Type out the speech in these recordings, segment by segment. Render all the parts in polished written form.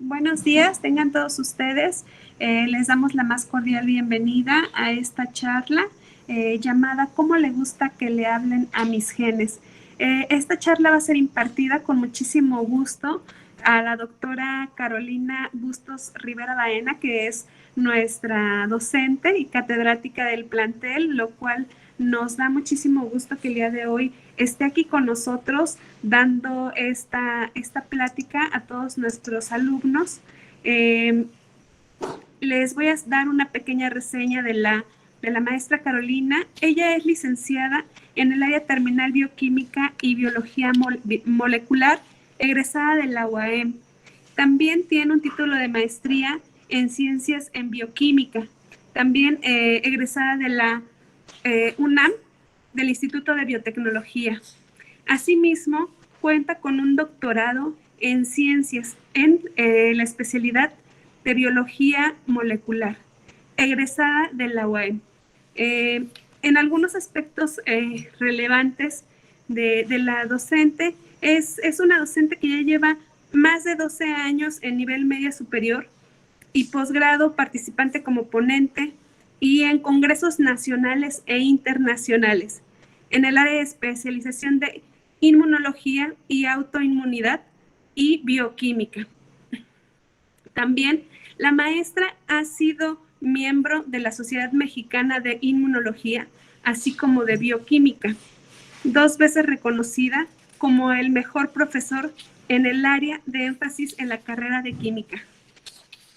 Buenos días, tengan todos ustedes. Les damos la más cordial bienvenida a esta charla llamada ¿Cómo le gusta que le hablen a mis genes? Esta charla va a ser impartida con muchísimo gusto a la doctora Carolina Bustos Rivera Baena, que es nuestra docente y catedrática del plantel, lo cual nos da muchísimo gusto que el día de hoy esté aquí con nosotros dando esta plática a todos nuestros alumnos. Les voy a dar una pequeña reseña de la maestra Carolina. Ella es licenciada en el área terminal bioquímica y biología molecular, egresada de la UAM. También tiene un título de maestría en ciencias en bioquímica. También egresada de la UNAM, del Instituto de Biotecnología. Asimismo, cuenta con un doctorado en ciencias en la especialidad de biología molecular, egresada de la UAM. En algunos aspectos relevantes de la docente, es una docente que ya lleva más de 12 años en nivel media superior y posgrado, participante como ponente y en congresos nacionales e internacionales en el área de especialización de inmunología y autoinmunidad y bioquímica. También la maestra ha sido miembro de la Sociedad Mexicana de Inmunología, así como de Bioquímica, 2 veces reconocida como el mejor profesor en el área de énfasis en la carrera de química.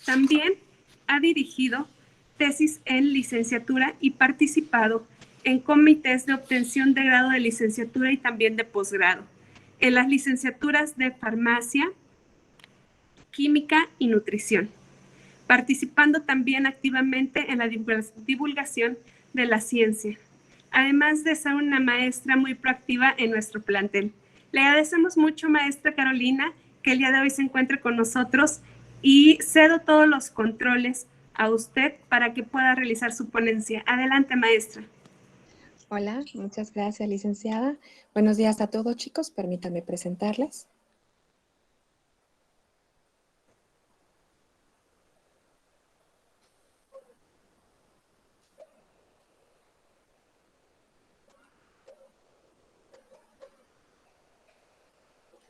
También ha dirigido tesis en licenciatura y participado en comités de obtención de grado de licenciatura y también de posgrado, en las licenciaturas de farmacia, química y nutrición, participando también activamente en la divulgación de la ciencia, además de ser una maestra muy proactiva en nuestro plantel. Le agradecemos mucho, maestra Carolina, que el día de hoy se encuentre con nosotros y cedo todos los controles a usted para que pueda realizar su ponencia. Adelante, maestra. Hola, muchas gracias, licenciada. Buenos días a todos, chicos. Permítanme presentarles.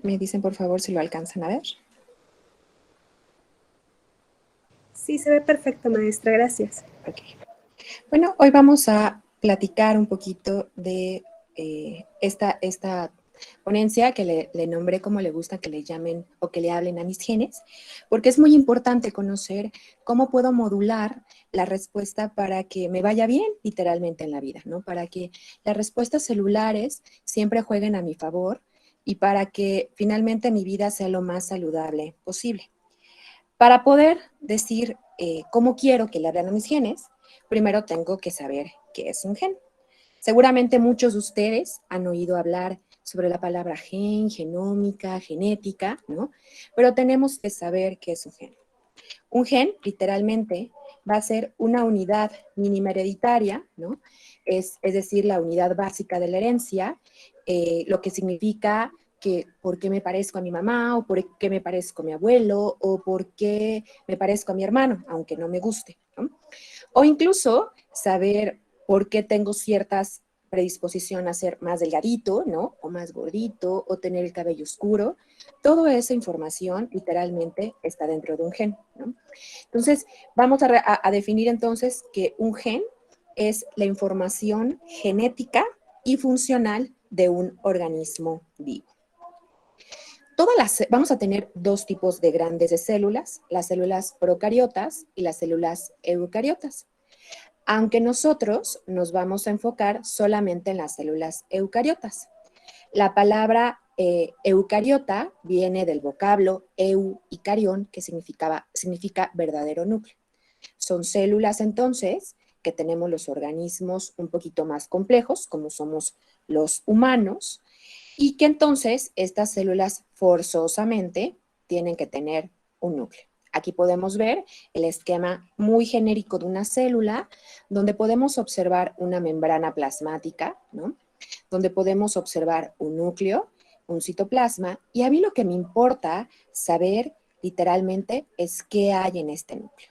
Me dicen, por favor, si lo alcanzan a ver. Sí, se ve perfecto, maestra. Gracias. Okay. Bueno, hoy vamos a platicar un poquito de esta ponencia que le nombré como le gusta que le llamen o que le hablen a mis genes, porque es muy importante conocer cómo puedo modular la respuesta para que me vaya bien literalmente en la vida, ¿no? Para que las respuestas celulares siempre jueguen a mi favor y para que finalmente mi vida sea lo más saludable posible. Para poder decir cómo quiero que le hablen a mis genes, primero tengo que saber qué es un gen. Seguramente muchos de ustedes han oído hablar sobre la palabra gen, genómica, genética, ¿no? Pero tenemos que saber qué es un gen. Un gen, literalmente, va a ser una unidad mínima hereditaria, ¿no? Es decir, la unidad básica de la herencia, lo que significa que por qué me parezco a mi mamá, o por qué me parezco a mi abuelo, o por qué me parezco a mi hermano, aunque no me guste, ¿no? O incluso saber por qué tengo ciertas predisposición a ser más delgadito, ¿no? O más gordito, o tener el cabello oscuro. Toda esa información literalmente está dentro de un gen, ¿no? Entonces, vamos a definir entonces que un gen es la información genética y funcional de un organismo vivo. Vamos a tener 2 tipos de grandes de células, las células procariotas y las células eucariotas. Aunque nosotros nos vamos a enfocar solamente en las células eucariotas. La palabra eucariota viene del vocablo eu y carión, que significa verdadero núcleo. Son células entonces que tenemos los organismos un poquito más complejos, como somos los humanos, y que entonces estas células forzosamente tienen que tener un núcleo. Aquí podemos ver el esquema muy genérico de una célula, donde podemos observar una membrana plasmática, ¿no? Donde podemos observar un núcleo, un citoplasma, y a mí lo que me importa saber literalmente es qué hay en este núcleo.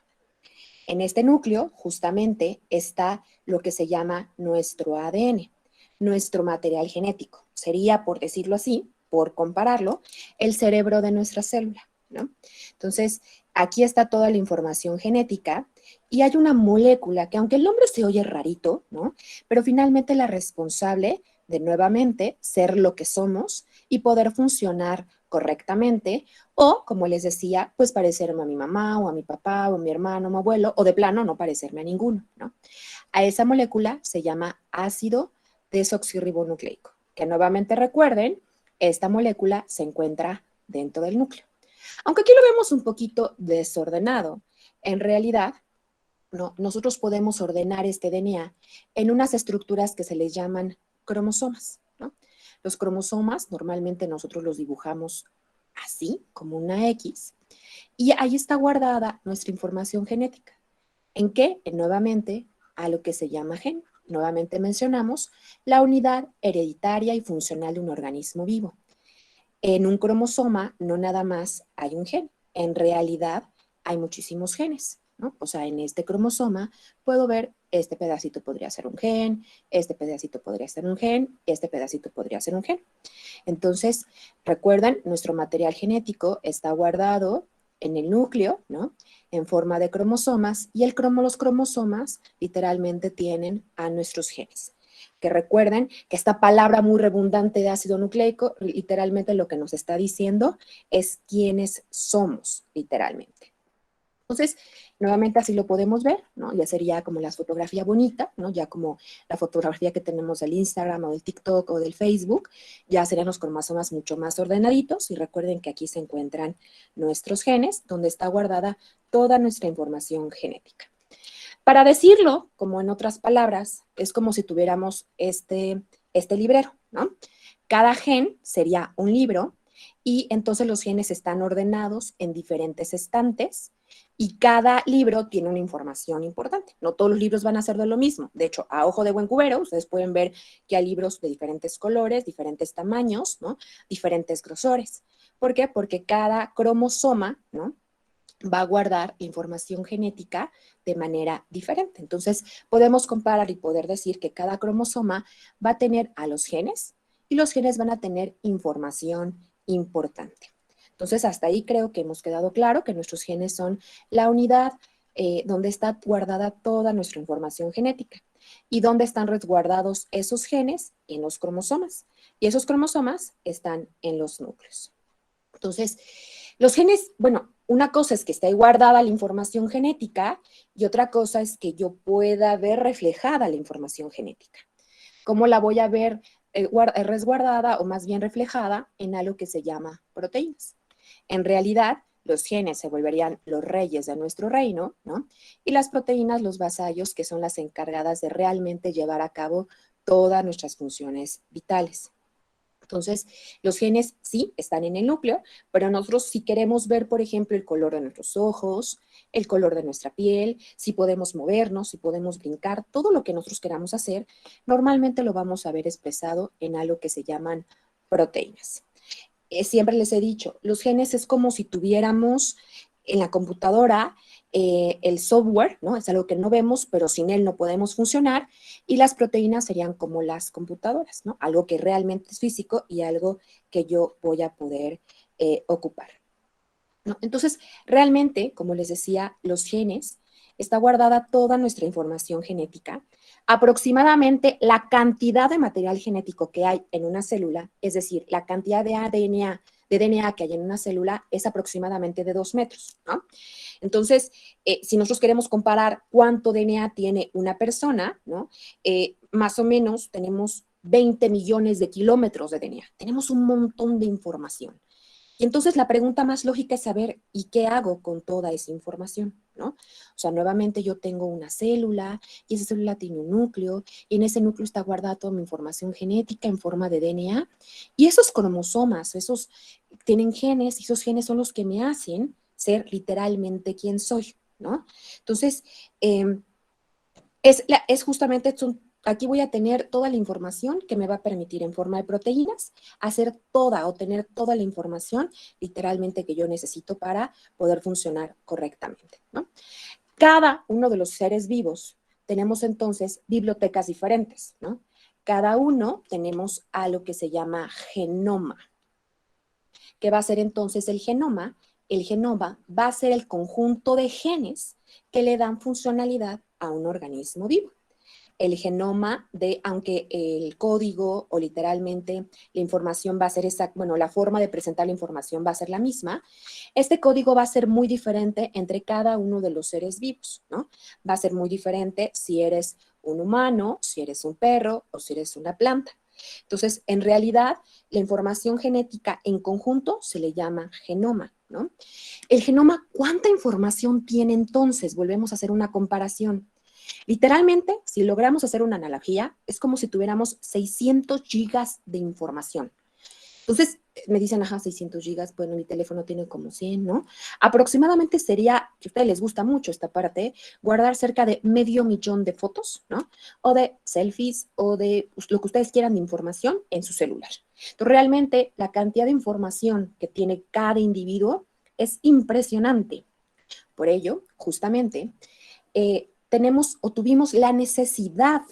En este núcleo justamente está lo que se llama nuestro ADN, nuestro material genético. Sería, por decirlo así, por compararlo, el cerebro de nuestra célula, ¿no? Entonces, aquí está toda la información genética y hay una molécula que, aunque el nombre se oye rarito, ¿no? Pero finalmente la responsable de nuevamente ser lo que somos y poder funcionar correctamente o, como les decía, pues parecerme a mi mamá o a mi papá o a mi hermano o mi abuelo o de plano no parecerme a ninguno, ¿no? A esa molécula se llama ácido desoxirribonucleico, que nuevamente recuerden, esta molécula se encuentra dentro del núcleo. Aunque aquí lo vemos un poquito desordenado, en realidad no, nosotros podemos ordenar este DNA en unas estructuras que se les llaman cromosomas, ¿no? Los cromosomas normalmente nosotros los dibujamos así, como una X, y ahí está guardada nuestra información genética. ¿En qué? Nuevamente, a lo que se llama gen. Nuevamente mencionamos la unidad hereditaria y funcional de un organismo vivo. En un cromosoma no nada más hay un gen, en realidad hay muchísimos genes, ¿no? O sea, en este cromosoma puedo ver, este pedacito podría ser un gen, este pedacito podría ser un gen, este pedacito podría ser un gen. Entonces, recuerden, nuestro material genético está guardado en el núcleo, ¿no? En forma de cromosomas, y los cromosomas literalmente tienen a nuestros genes. Que recuerden que esta palabra muy redundante de ácido nucleico, literalmente lo que nos está diciendo es quiénes somos, literalmente. Entonces, nuevamente así lo podemos ver, ¿no? Ya sería como la fotografía bonita, ¿no? Ya como la fotografía que tenemos del Instagram o del TikTok o del Facebook, ya serían los cromosomas mucho más ordenaditos y recuerden que aquí se encuentran nuestros genes, donde está guardada toda nuestra información genética. Para decirlo, como en otras palabras, es como si tuviéramos este librero, ¿no? Cada gen sería un libro y entonces los genes están ordenados en diferentes estantes y cada libro tiene una información importante. No todos los libros van a ser de lo mismo. De hecho, a ojo de buen cubero, ustedes pueden ver que hay libros de diferentes colores, diferentes tamaños, ¿no? Diferentes grosores. ¿Por qué? Porque cada cromosoma, ¿no? Va a guardar información genética de manera diferente. Entonces, podemos comparar y poder decir que cada cromosoma va a tener a los genes y los genes van a tener información importante. Entonces, hasta ahí creo que hemos quedado claro que nuestros genes son la unidad donde está guardada toda nuestra información genética. ¿Y dónde están resguardados esos genes? En los cromosomas. Y esos cromosomas están en los núcleos. Entonces, los genes, bueno, una cosa es que esté guardada la información genética y otra cosa es que yo pueda ver reflejada la información genética. ¿Cómo la voy a ver resguardada o más bien reflejada en algo que se llama proteínas? En realidad, los genes se volverían los reyes de nuestro reino, ¿no? Y las proteínas los vasallos que son las encargadas de realmente llevar a cabo todas nuestras funciones vitales. Entonces, los genes sí están en el núcleo, pero nosotros si queremos ver, por ejemplo, el color de nuestros ojos, el color de nuestra piel, si podemos movernos, si podemos brincar, todo lo que nosotros queramos hacer, normalmente lo vamos a ver expresado en algo que se llaman proteínas. Siempre les he dicho, los genes es como si tuviéramos en la computadora el software, ¿no? Es algo que no vemos, pero sin él no podemos funcionar, y las proteínas serían como las computadoras, ¿no? Algo que realmente es físico y algo que yo voy a poder ocupar, ¿no? Entonces, realmente, como les decía, los genes, está guardada toda nuestra información genética. Aproximadamente la cantidad de material genético que hay en una célula, es decir, la cantidad de DNA que hay en una célula es aproximadamente de 2 metros, ¿no? Entonces, si nosotros queremos comparar cuánto DNA tiene una persona, ¿no? Más o menos tenemos 20 millones de kilómetros de DNA. Tenemos un montón de información. Y entonces la pregunta más lógica es saber, ¿y qué hago con toda esa información? ¿No? O sea, nuevamente yo tengo una célula y esa célula tiene un núcleo y en ese núcleo está guardada toda mi información genética en forma de DNA y esos cromosomas, esos tienen genes y esos genes son los que me hacen ser literalmente quien soy, ¿no? Entonces, es justamente, son aquí voy a tener toda la información que me va a permitir en forma de proteínas hacer toda o tener toda la información literalmente que yo necesito para poder funcionar correctamente, ¿no? Cada uno de los seres vivos tenemos entonces bibliotecas diferentes, ¿no? Cada uno tenemos a lo que se llama genoma. ¿Qué va a ser entonces el genoma? El genoma va a ser el conjunto de genes que le dan funcionalidad a un organismo vivo. El genoma de, aunque el código o literalmente la información va a ser exacta, bueno, la forma de presentar la información va a ser la misma, este código va a ser muy diferente entre cada uno de los seres vivos, ¿no? Va a ser muy diferente si eres un humano, si eres un perro o si eres una planta. Entonces, en realidad, la información genética en conjunto se le llama genoma, ¿no? El genoma, ¿cuánta información tiene entonces? Volvemos a hacer una comparación. Literalmente, si logramos hacer una analogía, es como si tuviéramos 600 gigas de información. Entonces, me dicen, ajá, 600 gigas, bueno, mi teléfono tiene como 100, ¿no? Aproximadamente sería, que a ustedes les gusta mucho esta parte, guardar cerca de 500,000 de fotos, ¿no? O de selfies o de pues, lo que ustedes quieran de información en su celular. Entonces, realmente la cantidad de información que tiene cada individuo es impresionante. Por ello, justamente, tenemos o tuvimos la necesidad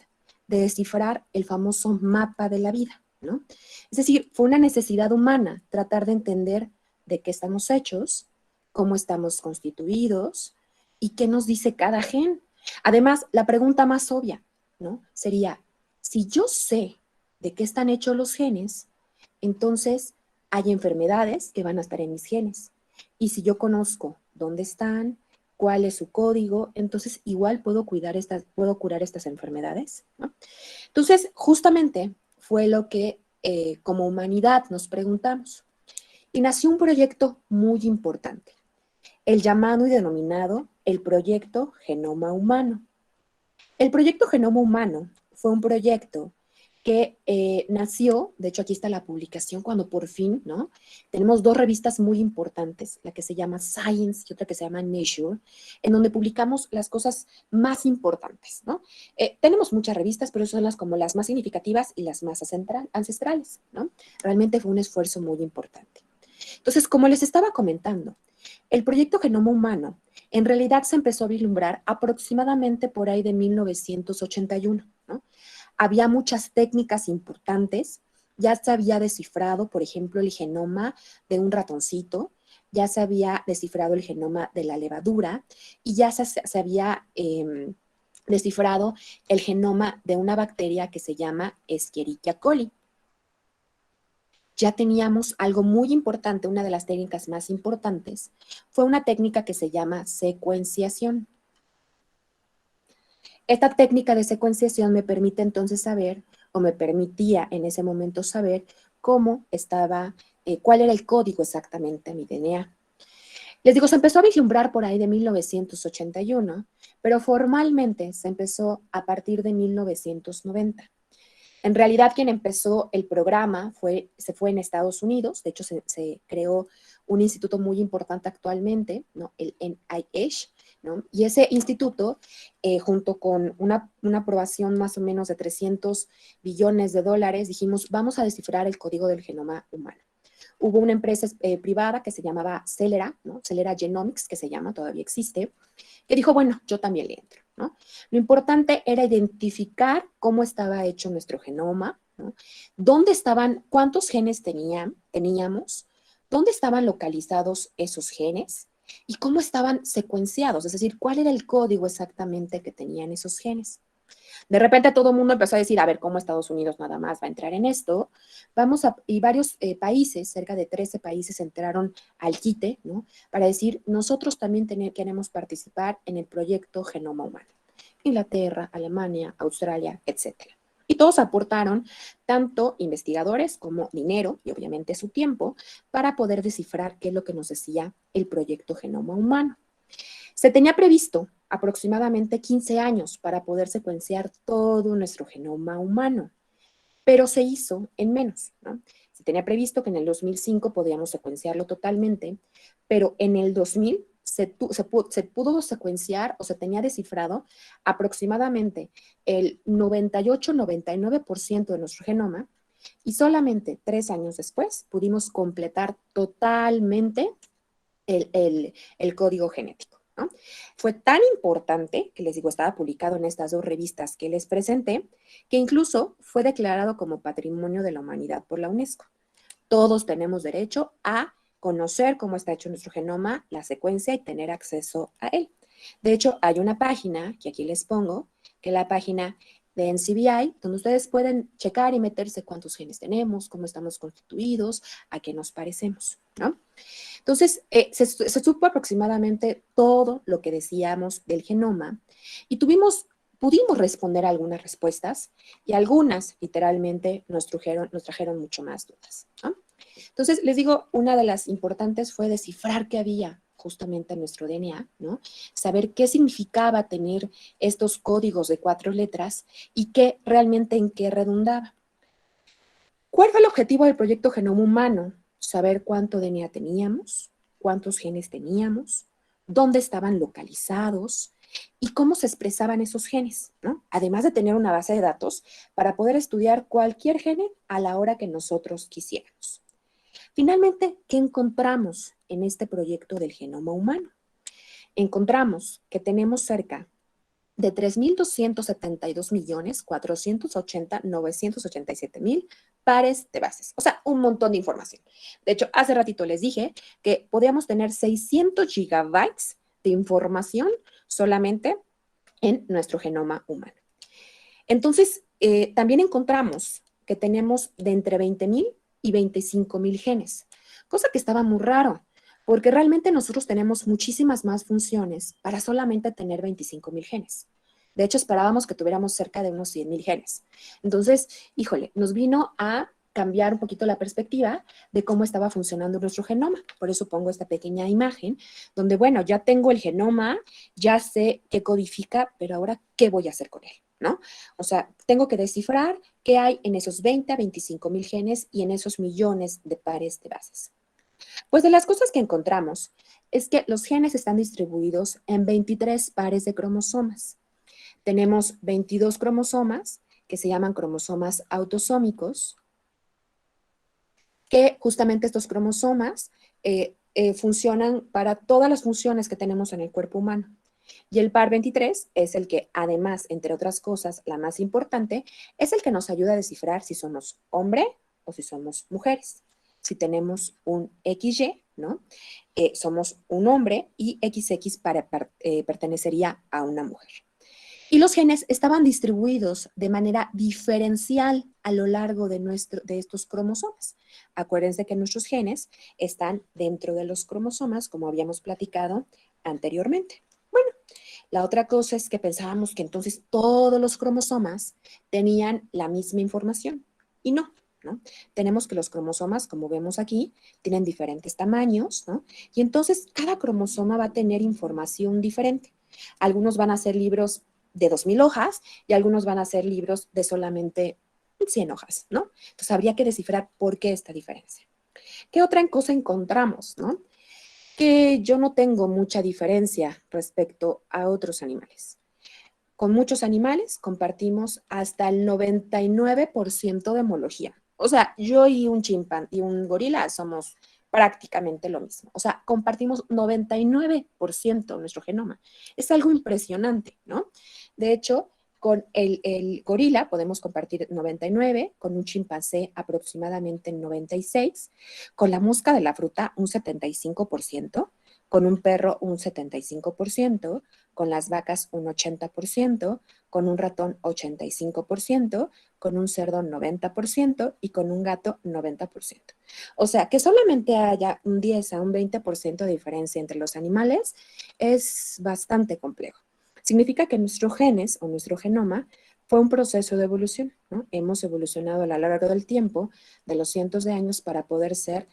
de descifrar el famoso mapa de la vida, ¿no? Es decir, fue una necesidad humana tratar de entender de qué estamos hechos, cómo estamos constituidos y qué nos dice cada gen. Además, la pregunta más obvia, ¿no? Sería, si yo sé de qué están hechos los genes, entonces hay enfermedades que van a estar en mis genes. Y si yo conozco dónde están, cuál es su código, entonces igual puedo curar estas enfermedades, ¿no? Entonces, justamente fue lo que como humanidad nos preguntamos. Y nació un proyecto muy importante, el llamado y denominado el Proyecto Genoma Humano. El Proyecto Genoma Humano fue un proyecto que nació, de hecho aquí está la publicación cuando por fin, ¿no? Tenemos dos revistas muy importantes, la que se llama Science y otra que se llama Nature, en donde publicamos las cosas más importantes, ¿no? Tenemos muchas revistas, pero son las como las más significativas y las más ancestrales, ¿no? Realmente fue un esfuerzo muy importante. Entonces, como les estaba comentando, el proyecto Genoma Humano en realidad se empezó a vislumbrar aproximadamente por ahí de 1981, ¿no? Había muchas técnicas importantes, ya se había descifrado, por ejemplo, el genoma de un ratoncito, ya se había descifrado el genoma de la levadura y ya se había descifrado el genoma de una bacteria que se llama Escherichia coli. Ya teníamos algo muy importante, una de las técnicas más importantes, fue una técnica que se llama secuenciación. Esta técnica de secuenciación me permite entonces saber, o me permitía en ese momento saber cómo estaba, cuál era el código exactamente de mi DNA. Les digo, se empezó a vislumbrar por ahí de 1981, pero formalmente se empezó a partir de 1990. En realidad, quien empezó el programa se fue en Estados Unidos. De hecho, se creó un instituto muy importante actualmente, ¿no? El NIH, ¿no? Y ese instituto, junto con una aprobación más o menos de 300 billones de dólares, dijimos, vamos a descifrar el código del genoma humano. Hubo una empresa privada que se llamaba Celera, ¿no? Celera Genomics, que se llama, todavía existe, que dijo, bueno, yo también le entro, ¿no? Lo importante era identificar cómo estaba hecho nuestro genoma, ¿no? Dónde estaban, cuántos genes teníamos, dónde estaban localizados esos genes y cómo estaban secuenciados, es decir, cuál era el código exactamente que tenían esos genes. De repente todo el mundo empezó a decir, a ver, ¿cómo Estados Unidos nada más va a entrar en esto? Y varios países, cerca de 13 países entraron al quite, ¿no? Para decir, nosotros también queremos participar en el proyecto Genoma Humano. Inglaterra, Alemania, Australia, etcétera. Y todos aportaron tanto investigadores como dinero y obviamente su tiempo para poder descifrar qué es lo que nos decía el proyecto Genoma Humano. Se tenía previsto aproximadamente 15 años para poder secuenciar todo nuestro genoma humano, pero se hizo en menos, ¿no? Se tenía previsto que en el 2005 podíamos secuenciarlo totalmente, pero en el 2000 se pudo secuenciar o se tenía descifrado aproximadamente el 98-99% de nuestro genoma y solamente 3 años después pudimos completar totalmente el código genético, ¿no? Fue tan importante, que les digo, estaba publicado en estas 2 revistas que les presenté, que incluso fue declarado como Patrimonio de la Humanidad por la UNESCO. Todos tenemos derecho a conocer cómo está hecho nuestro genoma, la secuencia y tener acceso a él. De hecho, hay una página que aquí les pongo, que es la página de NCBI, donde ustedes pueden checar y meterse cuántos genes tenemos, cómo estamos constituidos, a qué nos parecemos, ¿no? Entonces, se supo aproximadamente todo lo que decíamos del genoma y pudimos responder algunas respuestas y algunas literalmente nos trajeron mucho más dudas, ¿no? Entonces, les digo, una de las importantes fue descifrar qué había justamente en nuestro DNA, ¿no? Saber qué significaba tener estos códigos de 4 letras y qué realmente en qué redundaba. ¿Cuál fue el objetivo del proyecto Genoma Humano? Saber cuánto DNA teníamos, cuántos genes teníamos, dónde estaban localizados y cómo se expresaban esos genes, ¿no? Además de tener una base de datos para poder estudiar cualquier gene a la hora que nosotros quisiéramos. Finalmente, ¿qué encontramos en este proyecto del genoma humano? Encontramos que tenemos cerca de 3.272.480.987.000 pares de bases. O sea, un montón de información. De hecho, hace ratito les dije que podíamos tener 600 gigabytes de información solamente en nuestro genoma humano. Entonces, también encontramos que tenemos de entre 20.000 y 25.000 genes, cosa que estaba muy raro, porque realmente nosotros tenemos muchísimas más funciones para solamente tener 25.000 genes. De hecho, esperábamos que tuviéramos cerca de unos 100.000 genes. Entonces, híjole, nos vino a cambiar un poquito la perspectiva de cómo estaba funcionando nuestro genoma. Por eso pongo esta pequeña imagen, donde, bueno, ya tengo el genoma, ya sé qué codifica, pero ahora, ¿qué voy a hacer con él? ¿No? O sea, tengo que descifrar qué hay en esos 20 a 25.000 genes y en esos millones de pares de bases. Pues de las cosas que encontramos es que los genes están distribuidos en 23 pares de cromosomas. Tenemos 22 cromosomas que se llaman cromosomas autosómicos, que justamente estos cromosomas funcionan para todas las funciones que tenemos en el cuerpo humano. Y el par 23 es el que, además, entre otras cosas, la más importante, es el que nos ayuda a descifrar si somos hombre o si somos mujeres. Si tenemos un XY, ¿no? Somos un hombre y XX pertenecería a una mujer. Y los genes estaban distribuidos de manera diferencial a lo largo de estos cromosomas. Acuérdense que nuestros genes están dentro de los cromosomas, como habíamos platicado anteriormente. Bueno, la otra cosa es que pensábamos que entonces todos los cromosomas tenían la misma información y no, ¿no? Tenemos que los cromosomas, como vemos aquí, tienen diferentes tamaños, ¿no? Y entonces cada cromosoma va a tener información diferente. Algunos van a ser libros de 2.000 hojas y algunos van a ser libros de solamente 100 hojas, ¿no? Entonces habría que descifrar por qué esta diferencia. ¿Qué otra cosa encontramos, no? Que yo no tengo mucha diferencia respecto a otros animales. Con muchos animales compartimos hasta el 99% de homología. O sea, yo y un chimpán y un gorila somos prácticamente lo mismo. O sea, compartimos 99% de nuestro genoma. Es algo impresionante, ¿no? De hecho, con el gorila podemos compartir 99, con un chimpancé aproximadamente 96, con la mosca de la fruta un 75%, con un perro un 75%, con las vacas un 80%, con un ratón 85%, con un cerdo 90% y con un gato 90%. O sea, que solamente haya un 10 a un 20% de diferencia entre los animales es bastante complejo. Significa que nuestros genes o nuestro genoma fue un proceso de evolución, ¿no? Hemos evolucionado a lo largo del tiempo, de los cientos de años, para poder ser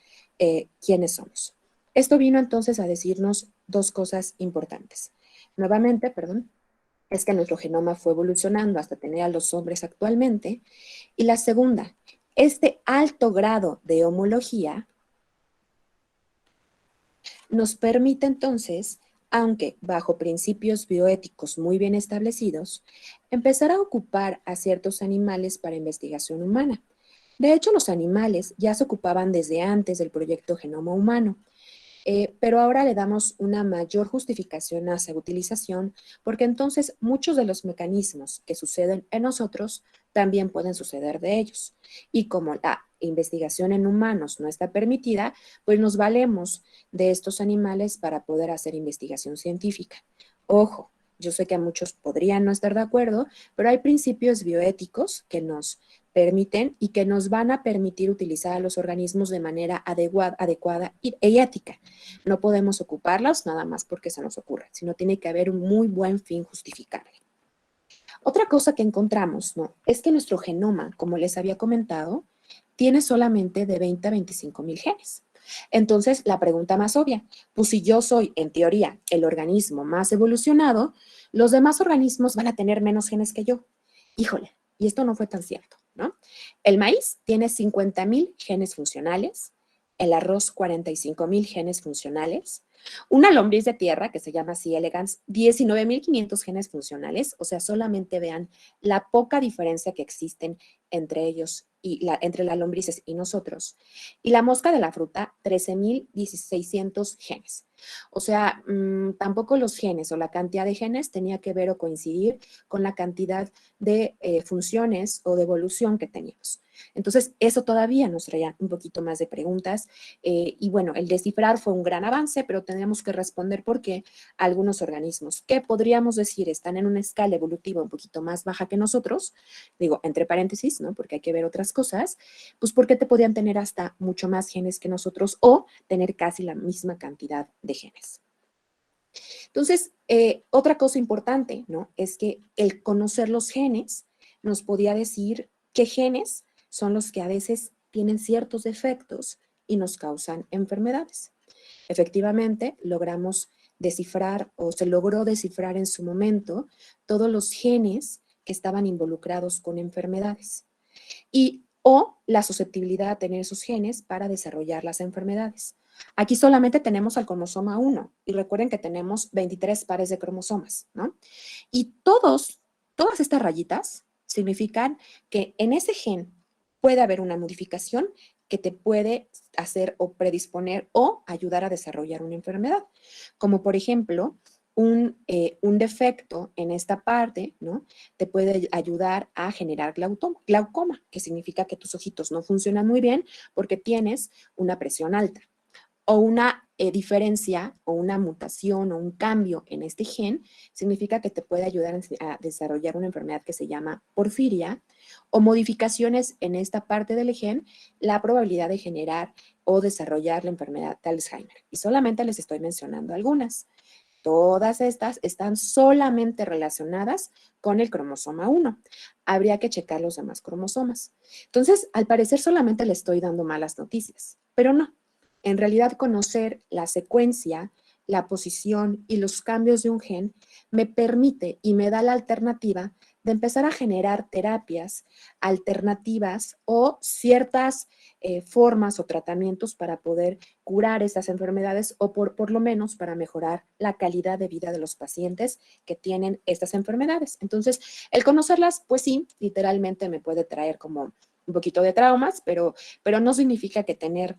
quienes somos. Esto vino entonces a decirnos 2 cosas importantes. Nuevamente, perdón, es que nuestro genoma fue evolucionando hasta tener a los hombres actualmente. Y la segunda, este alto grado de homología nos permite entonces aunque bajo principios bioéticos muy bien establecidos, empezar a ocupar a ciertos animales para investigación humana. De hecho, los animales ya se ocupaban desde antes del proyecto Genoma Humano, pero ahora le damos una mayor justificación a esa utilización porque entonces muchos de los mecanismos que suceden en nosotros también pueden suceder de ellos. Y como la investigación en humanos no está permitida, pues nos valemos de estos animales para poder hacer investigación científica. Ojo, yo sé que a muchos podrían no estar de acuerdo, pero hay principios bioéticos que nos permiten y que nos van a permitir utilizar a los organismos de manera adecuada y ética. No podemos ocuparlos nada más porque se nos ocurra, sino tiene que haber un muy buen fin justificable. Otra cosa que encontramos, ¿no? Es que nuestro genoma, como les había comentado, tiene solamente de 20 a 25 mil genes. Entonces, la pregunta más obvia, pues si yo soy, en teoría, el organismo más evolucionado, los demás organismos van a tener menos genes que yo. Híjole, y esto no fue tan cierto, ¿no? El maíz tiene 50,000 genes funcionales, el arroz 45,000 genes funcionales, una lombriz de tierra, que se llama C. elegans, 19,500 genes funcionales, o sea, solamente vean la poca diferencia que existen entre ellos entre las lombrices y nosotros. Y la mosca de la fruta, 13,600 genes. O sea, tampoco los genes o la cantidad de genes tenía que ver o coincidir con la cantidad de funciones o de evolución que teníamos. Entonces, eso todavía nos traía un poquito más de preguntas y bueno, el descifrar fue un gran avance, pero tenemos que responder por qué algunos organismos que podríamos decir están en una escala evolutiva un poquito más baja que nosotros, digo, entre paréntesis, ¿no? Porque hay que ver otras cosas, pues porque te podían tener hasta mucho más genes que nosotros o tener casi la misma cantidad de genes. Entonces, otra cosa importante, ¿no? Es que el conocer los genes nos podía decir qué genes son los que a veces tienen ciertos defectos y nos causan enfermedades. Efectivamente, logramos descifrar o se logró descifrar en su momento todos los genes que estaban involucrados con enfermedades o la susceptibilidad a tener esos genes para desarrollar las enfermedades. Aquí solamente tenemos al cromosoma 1 y recuerden que tenemos 23 pares de cromosomas, ¿no? Y todas estas rayitas significan que en ese gen puede haber una modificación que te puede hacer o predisponer o ayudar a desarrollar una enfermedad. Como por ejemplo, un defecto en esta parte, ¿no? Te puede ayudar a generar glaucoma, que significa que tus ojitos no funcionan muy bien porque tienes una presión alta o una diferencia o una mutación o un cambio en este gen, significa que te puede ayudar a desarrollar una enfermedad que se llama porfiria o modificaciones en esta parte del gen, la probabilidad de generar o desarrollar la enfermedad de Alzheimer. Y solamente les estoy mencionando algunas. Todas estas están solamente relacionadas con el cromosoma 1. Habría que checar los demás cromosomas. Entonces, al parecer solamente le estoy dando malas noticias, pero no. En realidad, conocer la secuencia, la posición y los cambios de un gen me permite y me da la alternativa de empezar a generar terapias alternativas o ciertas formas o tratamientos para poder curar estas enfermedades o por lo menos para mejorar la calidad de vida de los pacientes que tienen estas enfermedades. Entonces, el conocerlas, pues sí, literalmente me puede traer como un poquito de traumas, pero no significa que tener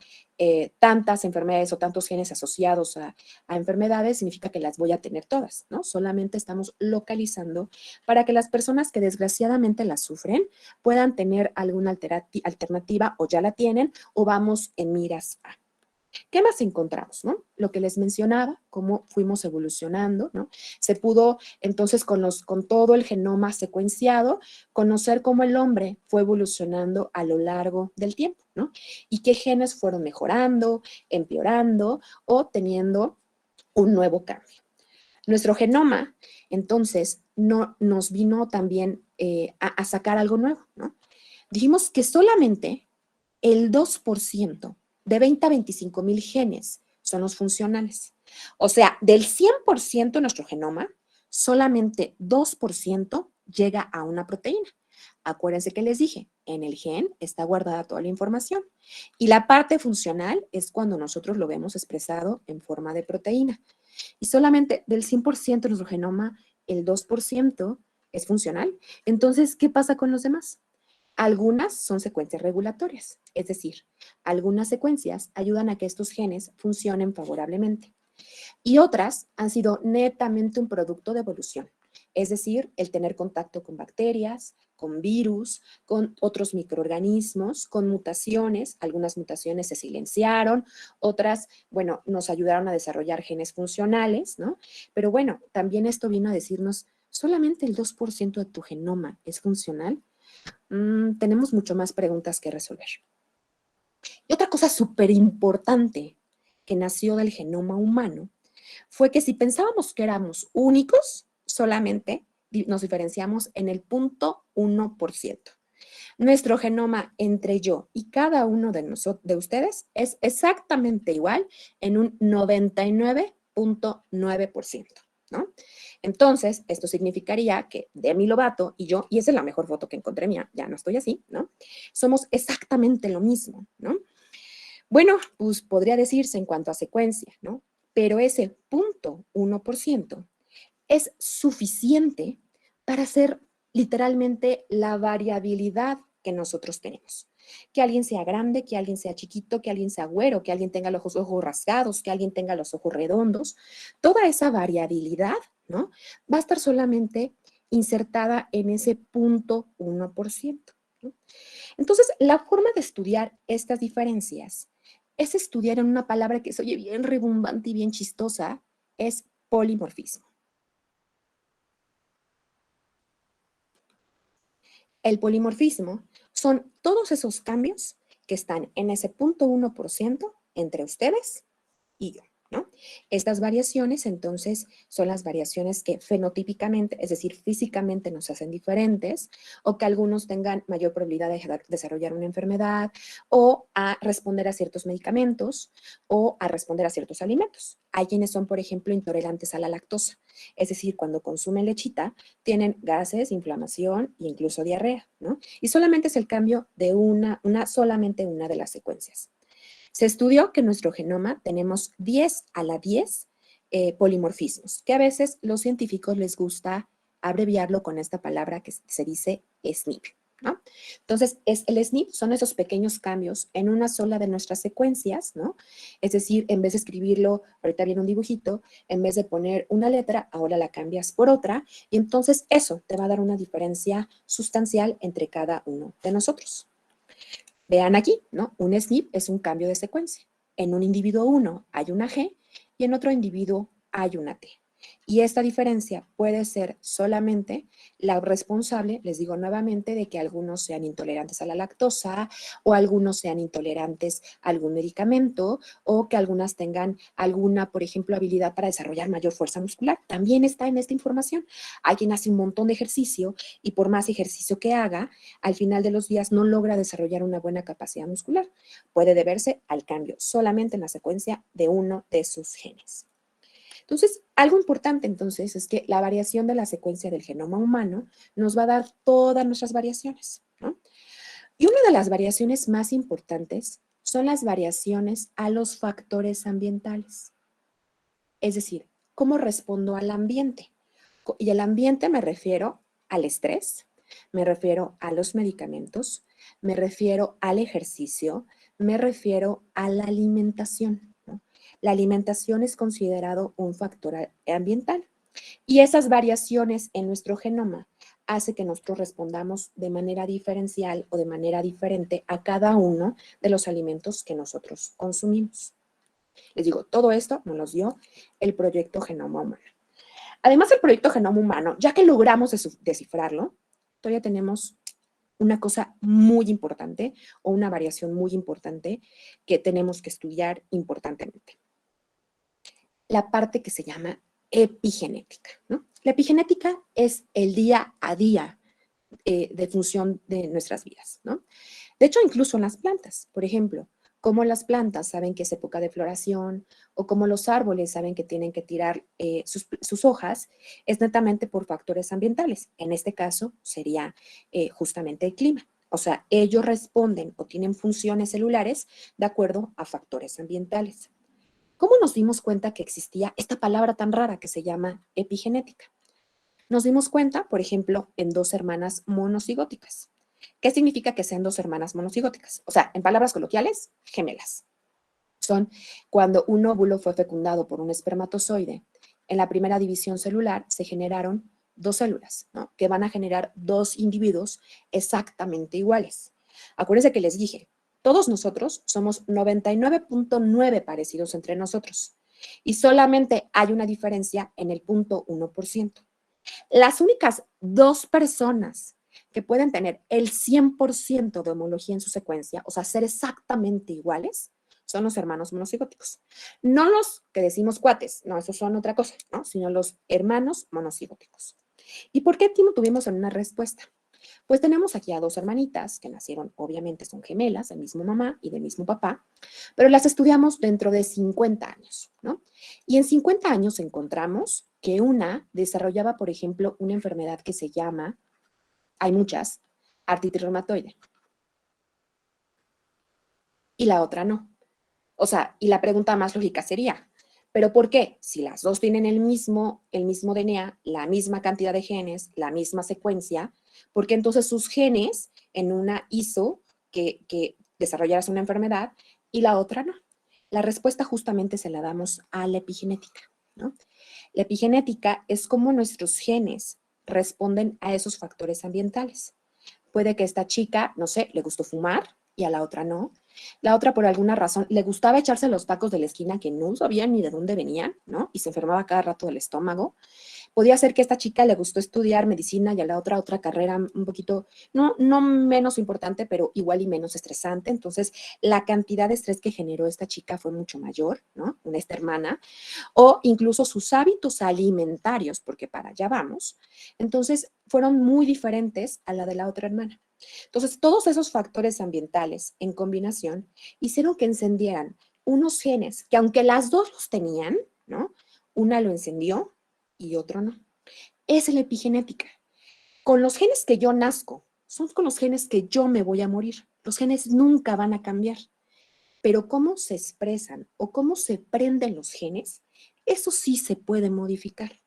tantas enfermedades o tantos genes asociados a enfermedades significa que las voy a tener todas, ¿no? Solamente estamos localizando para que las personas que desgraciadamente las sufren puedan tener alguna alternativa o ya la tienen o vamos en miras a. ¿Qué más encontramos, no? Lo que les mencionaba, cómo fuimos evolucionando, ¿no? Se pudo entonces con todo el genoma secuenciado conocer cómo el hombre fue evolucionando a lo largo del tiempo, ¿no? Y qué genes fueron mejorando, empeorando o teniendo un nuevo cambio. Nuestro genoma, entonces, no, nos vino también a sacar algo nuevo, ¿no? Dijimos que solamente el 2% de 20 a 25 mil genes son los funcionales. O sea, del 100% de nuestro genoma, solamente 2% llega a una proteína. Acuérdense que les dije, en el gen está guardada toda la información. Y la parte funcional es cuando nosotros lo vemos expresado en forma de proteína. Y solamente del 100% de nuestro genoma, el 2% es funcional. Entonces, ¿qué pasa con los demás? Algunas son secuencias regulatorias, es decir, algunas secuencias ayudan a que estos genes funcionen favorablemente y otras han sido netamente un producto de evolución, es decir, el tener contacto con bacterias, con virus, con otros microorganismos, con mutaciones. Algunas mutaciones se silenciaron, otras, bueno, nos ayudaron a desarrollar genes funcionales, ¿no? Pero bueno, también esto vino a decirnos, solamente el 2% de tu genoma es funcional. Tenemos mucho más preguntas que resolver. Y otra cosa súper importante que nació del genoma humano fue que si pensábamos que éramos únicos, solamente nos diferenciamos en el 0.1%. Nuestro genoma entre yo y cada uno de ustedes es exactamente igual en un 99.9%, ¿no? Entonces, esto significaría que Demi Lovato y yo, y esa es la mejor foto que encontré mía, ya no estoy así, ¿no? Somos exactamente lo mismo, ¿no? Bueno, pues podría decirse en cuanto a secuencia, ¿no? Pero ese 0.1% es suficiente para hacer literalmente la variabilidad que nosotros tenemos. Que alguien sea grande, que alguien sea chiquito, que alguien sea güero, que alguien tenga los ojos rasgados, que alguien tenga los ojos redondos. Toda esa variabilidad, ¿no? Va a estar solamente insertada en ese 0.1%, ¿no? Entonces, la forma de estudiar estas diferencias es estudiar en una palabra que se oye bien rimbombante y bien chistosa, es polimorfismo. El polimorfismo son todos esos cambios que están en ese 0.1% entre ustedes y yo, ¿no? Estas variaciones, entonces, son las variaciones que fenotípicamente, es decir, físicamente nos hacen diferentes, o que algunos tengan mayor probabilidad de desarrollar una enfermedad, o a responder a ciertos medicamentos, o a responder a ciertos alimentos. Hay quienes son, por ejemplo, intolerantes a la lactosa, es decir, cuando consumen lechita, tienen gases, inflamación e incluso diarrea, ¿no? Y solamente es el cambio de solamente una de las secuencias. Se estudió que en nuestro genoma tenemos 10 a la 10 polimorfismos, que a veces los científicos les gusta abreviarlo con esta palabra que se dice SNP, ¿no? Entonces, el SNP son esos pequeños cambios en una sola de nuestras secuencias, ¿no? Es decir, en vez de escribirlo, ahorita viene un dibujito, en vez de poner una letra, ahora la cambias por otra, y entonces eso te va a dar una diferencia sustancial entre cada uno de nosotros. Vean aquí, ¿no? Un SNP es un cambio de secuencia. En un individuo 1 hay una G y en otro individuo hay una T. Y esta diferencia puede ser solamente la responsable, les digo nuevamente, de que algunos sean intolerantes a la lactosa o algunos sean intolerantes a algún medicamento o que algunas tengan alguna, por ejemplo, habilidad para desarrollar mayor fuerza muscular. También está en esta información. Hay quien hace un montón de ejercicio y por más ejercicio que haga, al final de los días no logra desarrollar una buena capacidad muscular. Puede deberse al cambio solamente en la secuencia de uno de sus genes. Entonces, algo importante entonces es que la variación de la secuencia del genoma humano nos va a dar todas nuestras variaciones, ¿no? Y una de las variaciones más importantes son las variaciones a los factores ambientales. Es decir, cómo respondo al ambiente. Y al ambiente me refiero al estrés, me refiero a los medicamentos, me refiero al ejercicio, me refiero a la alimentación, ¿no? La alimentación es considerado un factor ambiental y esas variaciones en nuestro genoma hace que nosotros respondamos de manera diferencial o de manera diferente a cada uno de los alimentos que nosotros consumimos. Les digo, todo esto nos lo dio el proyecto Genoma Humano. Además del proyecto Genoma Humano, ya que logramos descifrarlo, todavía tenemos una cosa muy importante o una variación muy importante que tenemos que estudiar importantemente. La parte que se llama epigenética, ¿no? La epigenética es el día a día de función de nuestras vidas, ¿no? De hecho, incluso en las plantas, por ejemplo, Cómo las plantas saben que es época de floración o cómo los árboles saben que tienen que tirar sus hojas, es netamente por factores ambientales. En este caso sería justamente el clima. O sea, ellos responden o tienen funciones celulares de acuerdo a factores ambientales. ¿Cómo nos dimos cuenta que existía esta palabra tan rara que se llama epigenética? Nos dimos cuenta, por ejemplo, en dos hermanas monocigóticas. ¿Qué significa que sean dos hermanas monocigóticas? O sea, en palabras coloquiales, gemelas. Son cuando un óvulo fue fecundado por un espermatozoide. En la primera división celular se generaron dos células, ¿no? Que van a generar dos individuos exactamente iguales. Acuérdense que les dije, todos nosotros somos 99.9 parecidos entre nosotros y solamente hay una diferencia en el 0.1%. Las únicas dos personas que pueden tener el 100% de homología en su secuencia, o sea, ser exactamente iguales, son los hermanos monocigóticos. No los que decimos cuates, no, esos son otra cosa, ¿no? Sino los hermanos monocigóticos. ¿Y por qué no tuvimos en una respuesta? Pues tenemos aquí a dos hermanitas que nacieron, obviamente son gemelas, del mismo mamá y del mismo papá, pero las estudiamos dentro de 50 años, ¿no? Y en 50 años encontramos que una desarrollaba, por ejemplo, una enfermedad que se llama, hay muchas, artritis reumatoide, y la otra no. O sea, y la pregunta más lógica sería, ¿pero por qué? Si las dos tienen el mismo DNA, la misma cantidad de genes, la misma secuencia, ¿por qué entonces sus genes en una hizo que desarrollaras una enfermedad y la otra no? La respuesta justamente se la damos a la epigenética, ¿no? La epigenética es cómo nuestros genes responden a esos factores ambientales. Puede que esta chica, no sé, le gustó fumar y a la otra no. La otra, por alguna razón, le gustaba echarse los tacos de la esquina que no sabía ni de dónde venían, ¿no? Y se enfermaba cada rato del estómago. Podía ser que a esta chica le gustó estudiar medicina y a la otra carrera un poquito, no menos importante, pero igual y menos estresante. Entonces, la cantidad de estrés que generó esta chica fue mucho mayor, ¿no? Esta hermana. O incluso sus hábitos alimentarios, porque para allá vamos. Entonces, fueron muy diferentes a la de la otra hermana. Entonces, todos esos factores ambientales en combinación hicieron que encendieran unos genes que aunque las dos los tenían, ¿no? Una lo encendió y otro no. Es la epigenética. Con los genes que yo nazco, son con los genes que yo me voy a morir. Los genes nunca van a cambiar. Pero cómo se expresan o cómo se prenden los genes, eso sí se puede modificar.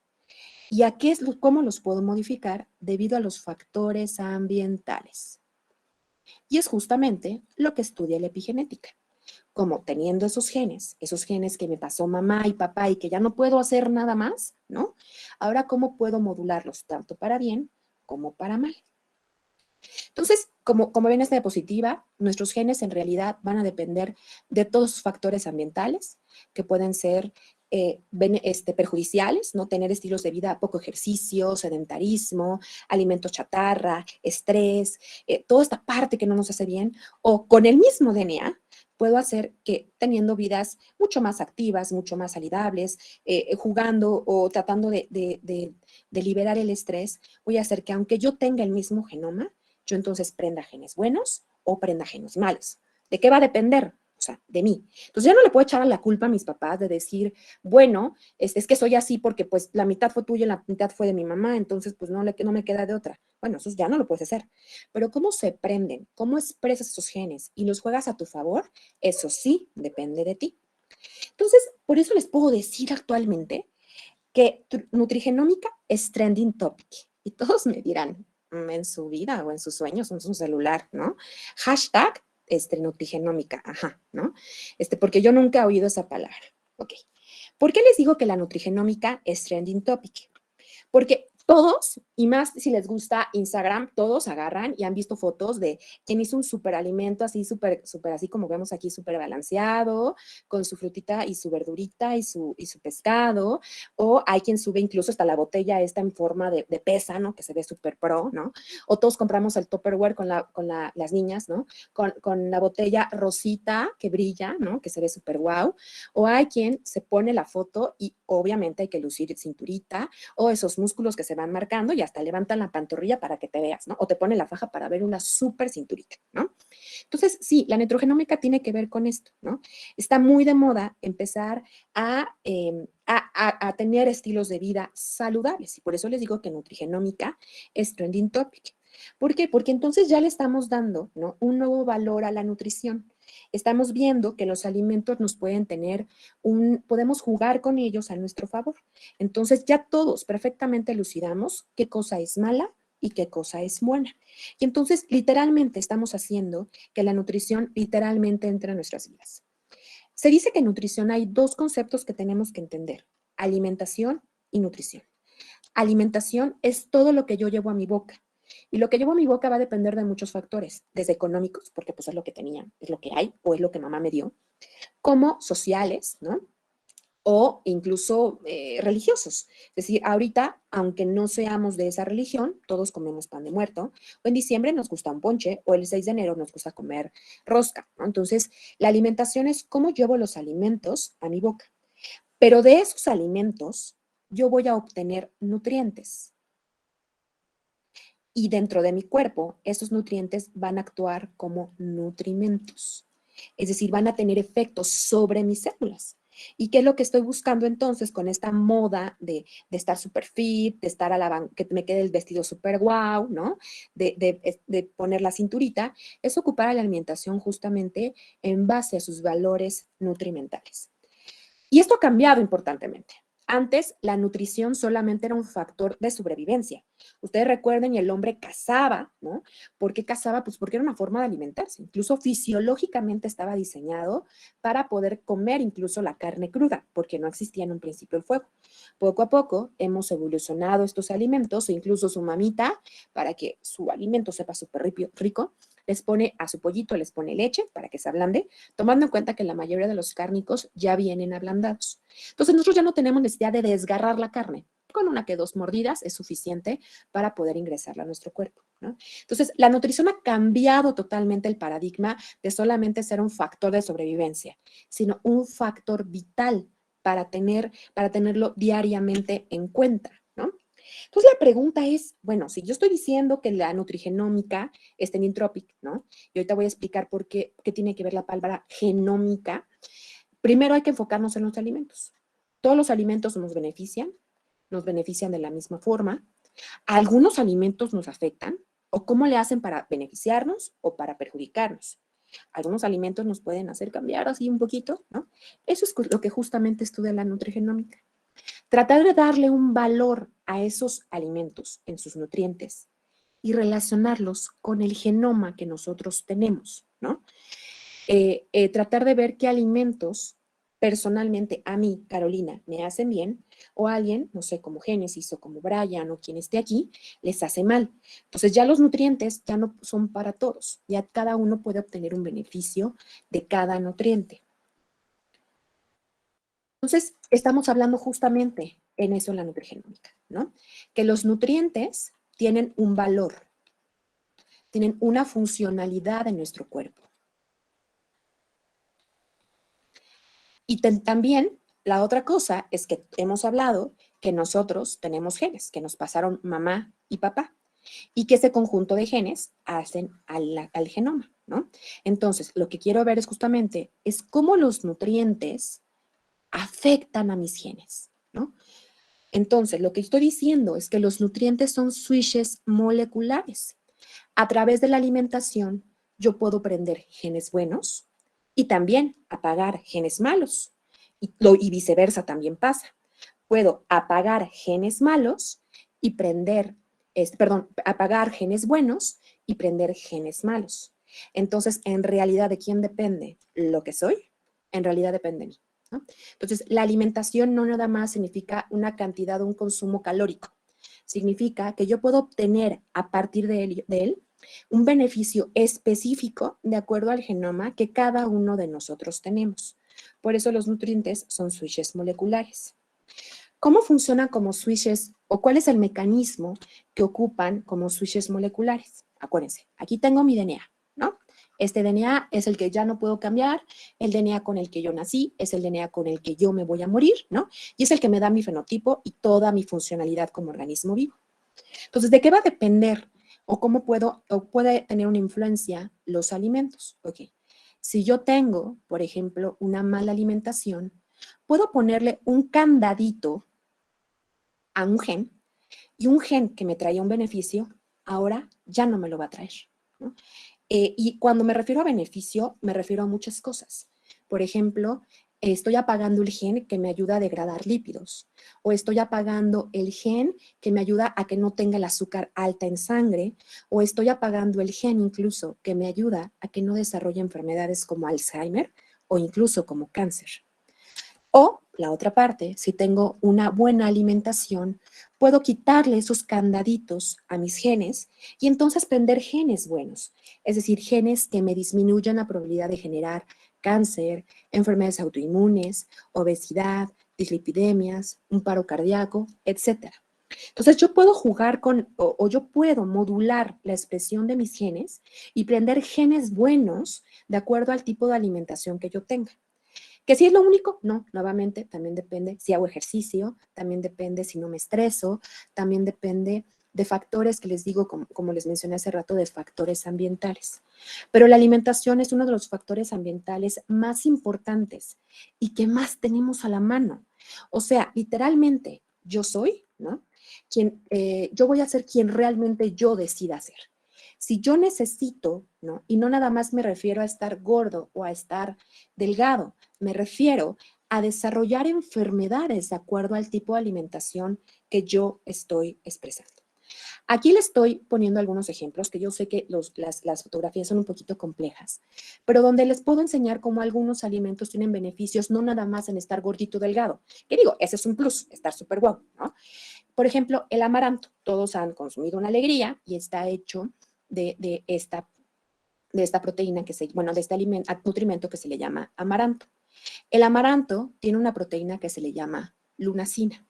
¿Y a qué cómo los puedo modificar? Debido a los factores ambientales. Y es justamente lo que estudia la epigenética. Como teniendo esos genes que me pasó mamá y papá y que ya no puedo hacer nada más, ¿no? Ahora, ¿cómo puedo modularlos tanto para bien como para mal? Entonces, como ven esta diapositiva, nuestros genes en realidad van a depender de todos los factores ambientales que pueden ser perjudiciales, ¿no? Tener estilos de vida, poco ejercicio, sedentarismo, alimentos chatarra, estrés, toda esta parte que no nos hace bien, o con el mismo DNA, puedo hacer que teniendo vidas mucho más activas, mucho más saludables, jugando o tratando de liberar el estrés, voy a hacer que aunque yo tenga el mismo genoma, yo entonces prenda genes buenos o prenda genes malos. ¿De qué va a depender? O sea, de mí. Entonces ya no le puedo echar a la culpa a mis papás de decir, bueno, es que soy así porque pues la mitad fue tuya y la mitad fue de mi mamá, entonces pues no me queda de otra. Bueno, eso ya no lo puedes hacer. Pero cómo se prenden, cómo expresas esos genes y los juegas a tu favor, eso sí depende de ti. Entonces, por eso les puedo decir actualmente que nutrigenómica es trending topic. Y todos me dirán, en su vida o en sus sueños, en su celular, ¿no? Hashtag nutrigenómica, ajá, ¿no? Porque yo nunca he oído esa palabra. Ok. ¿Por qué les digo que la nutrigenómica es trending topic? Porque todos, y más si les gusta Instagram, todos agarran y han visto fotos de quien hizo un superalimento así, súper así como vemos aquí, súper balanceado, con su frutita y su verdurita y su pescado, o hay quien sube incluso hasta la botella esta en forma de pesa, ¿no? Que se ve súper pro, ¿no? O todos compramos el Tupperware con las niñas, ¿no? Con la botella rosita que brilla, ¿no? Que se ve súper guau. O hay quien se pone la foto y obviamente hay que lucir cinturita, o esos músculos que se van marcando y hasta levantan la pantorrilla para que te veas, ¿no? O te ponen la faja para ver una súper cinturita, ¿no? Entonces, sí, la nutrigenómica tiene que ver con esto, ¿no? Está muy de moda empezar a tener estilos de vida saludables y por eso les digo que nutrigenómica es trending topic. ¿Por qué? Porque entonces ya le estamos dando, ¿no?, un nuevo valor a la nutrición. Estamos viendo que los alimentos nos pueden tener podemos jugar con ellos a nuestro favor. Entonces ya todos perfectamente elucidamos qué cosa es mala y qué cosa es buena. Y entonces literalmente estamos haciendo que la nutrición literalmente entre en nuestras vidas. Se dice que en nutrición hay dos conceptos que tenemos que entender: alimentación y nutrición. Alimentación es todo lo que yo llevo a mi boca. Y lo que llevo a mi boca va a depender de muchos factores, desde económicos, porque pues es lo que tenía, es lo que hay o es lo que mamá me dio, como sociales, ¿no? O incluso religiosos. Es decir, ahorita, aunque no seamos de esa religión, todos comemos pan de muerto, o en diciembre nos gusta un ponche, o el 6 de enero nos gusta comer rosca, ¿no? Entonces, la alimentación es cómo llevo los alimentos a mi boca. Pero de esos alimentos, yo voy a obtener nutrientes. Y dentro de mi cuerpo, esos nutrientes van a actuar como nutrimentos. Es decir, van a tener efectos sobre mis células. ¿Y qué es lo que estoy buscando entonces con esta moda de estar súper fit, de estar que me quede el vestido súper guau, ¿no? De poner la cinturita? Es ocupar a la alimentación justamente en base a sus valores nutrimentales. Y esto ha cambiado importantemente. Antes, la nutrición solamente era un factor de sobrevivencia. Ustedes recuerden, y el hombre cazaba, ¿no? ¿Por qué cazaba? Pues porque era una forma de alimentarse. Incluso fisiológicamente estaba diseñado para poder comer incluso la carne cruda, porque no existía en un principio el fuego. Poco a poco hemos evolucionado estos alimentos, e incluso su mamita, para que su alimento sepa súper rico, les pone a su pollito, les pone leche para que se ablande, tomando en cuenta que la mayoría de los cárnicos ya vienen ablandados. Entonces nosotros ya no tenemos necesidad de desgarrar la carne. Con una que dos mordidas es suficiente para poder ingresarla a nuestro cuerpo, ¿no? Entonces, la nutrición ha cambiado totalmente el paradigma de solamente ser un factor de sobrevivencia, sino un factor vital para tenerlo diariamente en cuenta, ¿no? Entonces, la pregunta es, bueno, si yo estoy diciendo que la nutrigenómica es trending topic, ¿no? Y ahorita voy a explicar qué tiene que ver la palabra genómica. Primero hay que enfocarnos en los alimentos. Todos los alimentos nos benefician de la misma forma. Algunos alimentos nos afectan, o cómo le hacen para beneficiarnos o para perjudicarnos. Algunos alimentos nos pueden hacer cambiar así un poquito, ¿no? Eso es lo que justamente estudia la nutrigenómica. Tratar de darle un valor a esos alimentos en sus nutrientes y relacionarlos con el genoma que nosotros tenemos, ¿no? Tratar de ver qué alimentos personalmente a mí, Carolina, me hacen bien, o a alguien, no sé, como Génesis o como Brian o quien esté aquí, les hace mal. Entonces ya los nutrientes ya no son para todos, ya cada uno puede obtener un beneficio de cada nutriente. Entonces, estamos hablando justamente en eso en la nutrigenómica, ¿no? Que los nutrientes tienen un valor, tienen una funcionalidad en nuestro cuerpo. Y también la otra cosa es que hemos hablado que nosotros tenemos genes, que nos pasaron mamá y papá, y que ese conjunto de genes hacen al genoma, ¿no? Entonces, lo que quiero ver es justamente es cómo los nutrientes afectan a mis genes, ¿no? Entonces, lo que estoy diciendo es que los nutrientes son switches moleculares. A través de la alimentación, yo puedo prender genes buenos y también apagar genes malos. Y viceversa también pasa. Puedo apagar genes malos y apagar genes buenos y prender genes malos. Entonces, en realidad, ¿de quién depende lo que soy? En realidad depende de mí, ¿no? Entonces, la alimentación no nada más significa una cantidad o un consumo calórico. Significa que yo puedo obtener a partir de él un beneficio específico de acuerdo al genoma que cada uno de nosotros tenemos. Por eso los nutrientes son switches moleculares. ¿Cómo funcionan como switches o cuál es el mecanismo que ocupan como switches moleculares? Acuérdense, aquí tengo mi DNA, ¿no? Este DNA es el que ya no puedo cambiar, el DNA con el que yo nací, es el DNA con el que yo me voy a morir, ¿no? Y es el que me da mi fenotipo y toda mi funcionalidad como organismo vivo. Entonces, ¿de qué va a depender o cómo puedo o puede tener una influencia los alimentos? Ok, si yo tengo, por ejemplo, una mala alimentación, puedo ponerle un candadito a un gen y un gen que me traía un beneficio, ahora ya no me lo va a traer, ¿no? Y cuando me refiero a beneficio, me refiero a muchas cosas. Por ejemplo, estoy apagando el gen que me ayuda a degradar lípidos, o estoy apagando el gen que me ayuda a que no tenga el azúcar alta en sangre, o estoy apagando el gen incluso que me ayuda a que no desarrolle enfermedades como Alzheimer o incluso como cáncer. O la otra parte, si tengo una buena alimentación, puedo quitarle esos candaditos a mis genes y entonces prender genes buenos, es decir, genes que me disminuyan la probabilidad de generar cáncer, enfermedades autoinmunes, obesidad, dislipidemias, un paro cardíaco, etcétera. Entonces yo puedo jugar con o yo puedo modular la expresión de mis genes y prender genes buenos de acuerdo al tipo de alimentación que yo tenga. ¿Que si es lo único? No, nuevamente también depende si hago ejercicio, también depende si no me estreso, también depende de factores que les digo, como les mencioné hace rato, de factores ambientales. Pero la alimentación es uno de los factores ambientales más importantes y que más tenemos a la mano. O sea, literalmente, yo soy, ¿no? Yo voy a ser quien realmente yo decida ser. Si yo necesito, ¿no? Y no nada más me refiero a estar gordo o a estar delgado, me refiero a desarrollar enfermedades de acuerdo al tipo de alimentación que yo estoy expresando. Aquí le estoy poniendo algunos ejemplos que yo sé que las fotografías son un poquito complejas, pero donde les puedo enseñar cómo algunos alimentos tienen beneficios, no nada más en estar gordito o delgado. Que digo, ese es un plus, estar súper guapo, ¿no? Por ejemplo, el amaranto. Todos han consumido una alegría y está hecho de esta proteína bueno, de este nutrimento que se le llama amaranto. El amaranto tiene una proteína que se le llama lunacina.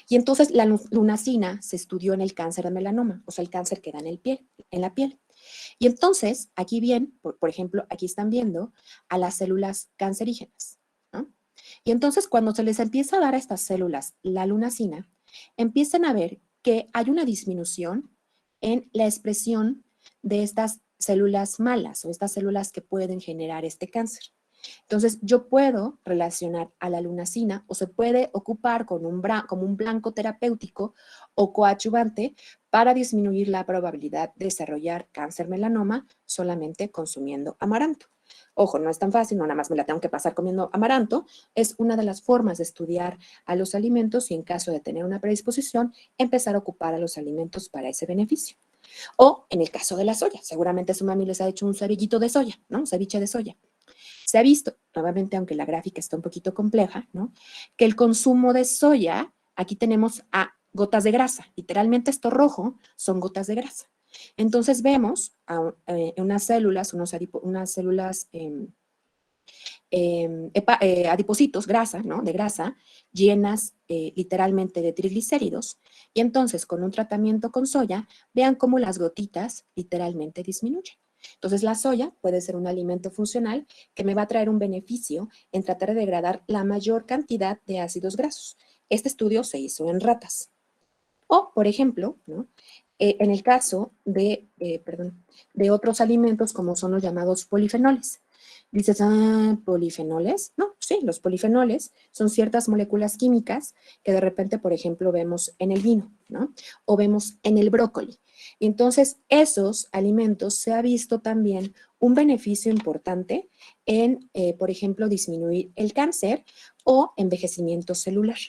Y entonces la lunacina se estudió en el cáncer de melanoma, o sea, el cáncer que da en la piel. Y entonces, aquí bien, por ejemplo, aquí están viendo a las células cancerígenas, ¿no? Y entonces, cuando se les empieza a dar a estas células la lunacina, empiezan a ver que hay una disminución en la expresión de estas células malas o estas células que pueden generar este cáncer. Entonces, yo puedo relacionar a la lunacina o se puede ocupar como un blanco terapéutico o coadyuvante para disminuir la probabilidad de desarrollar cáncer melanoma solamente consumiendo amaranto. Ojo, no es tan fácil, no nada más me la tengo que pasar comiendo amaranto, es una de las formas de estudiar a los alimentos y en caso de tener una predisposición, empezar a ocupar a los alimentos para ese beneficio. O en el caso de la soya, seguramente su mami les ha hecho un cerillito de soya, ¿no? Un ceviche de soya. Se ha visto, nuevamente, aunque la gráfica está un poquito compleja, ¿no? Que el consumo de soya, aquí tenemos a gotas de grasa, literalmente esto rojo son gotas de grasa. Entonces vemos unas células, unas células adipocitos, grasa, ¿no? De grasa, llenas literalmente de triglicéridos. Y entonces, con un tratamiento con soya, vean cómo las gotitas literalmente disminuyen. Entonces, la soya puede ser un alimento funcional que me va a traer un beneficio en tratar de degradar la mayor cantidad de ácidos grasos. Este estudio se hizo en ratas. O, por ejemplo, ¿no? En el caso de otros alimentos como son los llamados polifenoles. Dices, polifenoles. No, sí, los polifenoles son ciertas moléculas químicas que de repente, por ejemplo, vemos en el vino, ¿no? O vemos en el brócoli. Y entonces, esos alimentos se ha visto también un beneficio importante en, por ejemplo, disminuir el cáncer o envejecimiento celular.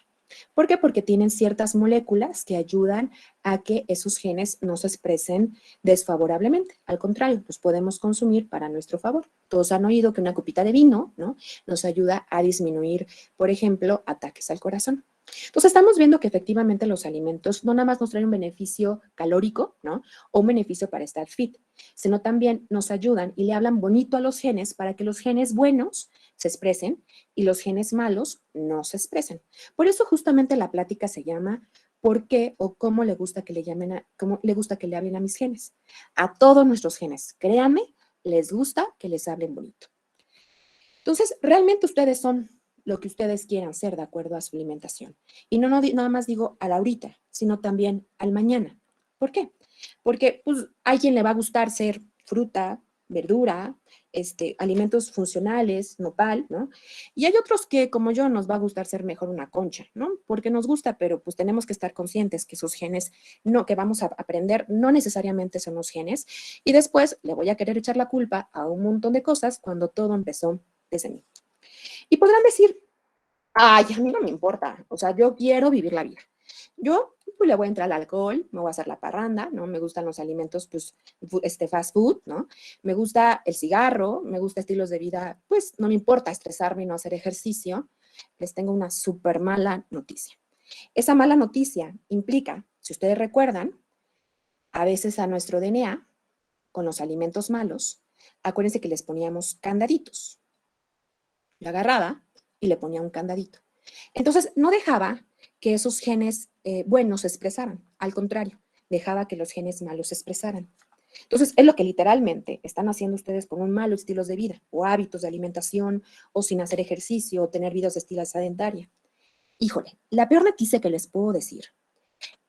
¿Por qué? Porque tienen ciertas moléculas que ayudan a que esos genes no se expresen desfavorablemente. Al contrario, los podemos consumir para nuestro favor. Todos han oído que una copita de vino, ¿no? Nos ayuda a disminuir, por ejemplo, ataques al corazón. Entonces estamos viendo que efectivamente los alimentos no nada más nos traen un beneficio calórico, ¿no? O un beneficio para estar fit, sino también nos ayudan y le hablan bonito a los genes para que los genes buenos se expresen y los genes malos no se expresen. Por eso justamente la plática se llama ¿por qué o cómo le gusta que le llamen cómo le gusta que le hablen a mis genes? A todos nuestros genes, créanme, les gusta que les hablen bonito. Entonces, realmente ustedes son lo que ustedes quieran ser de acuerdo a su alimentación. Y no nada más digo al ahorita, sino también al mañana. ¿Por qué? Porque pues, a quien le va a gustar ser fruta, verdura, alimentos funcionales, nopal, ¿no? Y hay otros que, como yo, nos va a gustar ser mejor una concha, ¿no? Porque nos gusta, pero pues tenemos que estar conscientes que esos genes, no, que vamos a aprender, no necesariamente son los genes. Y después le voy a querer echar la culpa a un montón de cosas cuando todo empezó desde mí. Y podrán decir, ay, a mí no me importa, o sea, yo quiero vivir la vida. Yo pues, le voy a entrar al alcohol, me voy a hacer la parranda, ¿no? Me gustan los alimentos, pues, fast food, ¿no? Me gusta el cigarro, me gusta estilos de vida, pues, no me importa estresarme y no hacer ejercicio. Les tengo una súper mala noticia. Esa mala noticia implica, si ustedes recuerdan, a veces a nuestro DNA, con los alimentos malos, acuérdense que les poníamos candaditos. Lo agarraba y le ponía un candadito. Entonces, no dejaba que esos genes buenos se expresaran, al contrario, dejaba que los genes malos se expresaran. Entonces, es lo que literalmente están haciendo ustedes con un malo estilo de vida, o hábitos de alimentación, o sin hacer ejercicio, o tener vidas de estilo sedentaria. Híjole, la peor noticia que les puedo decir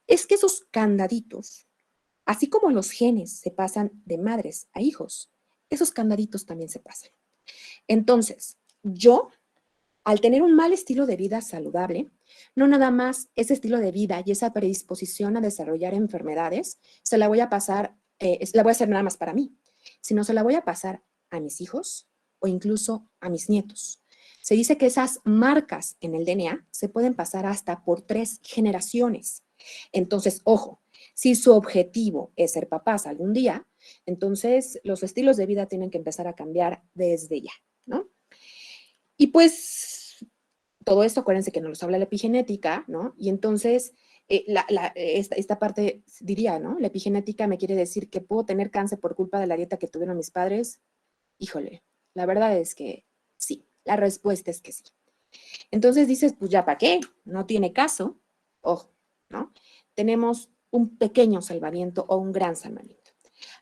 es que esos candaditos, así como los genes se pasan de madres a hijos, esos candaditos también se pasan. Entonces, yo al tener un mal estilo de vida saludable, no nada más ese estilo de vida y esa predisposición a desarrollar enfermedades, se la voy a pasar, la voy a hacer nada más para mí, sino se la voy a pasar a mis hijos o incluso a mis nietos. Se dice que esas marcas en el DNA se pueden pasar hasta por 3 generaciones. Entonces, ojo, si su objetivo es ser papás algún día, entonces los estilos de vida tienen que empezar a cambiar desde ya, ¿no? Y pues todo esto, acuérdense que nos habla la epigenética, ¿no? Y entonces, esta parte diría, ¿no? La epigenética me quiere decir que puedo tener cáncer por culpa de la dieta que tuvieron mis padres. Híjole, la verdad es que sí, la respuesta es que sí. Entonces dices, pues ya para qué, no tiene caso. Ojo, ¿no? Tenemos un pequeño salvamiento o un gran salvamiento.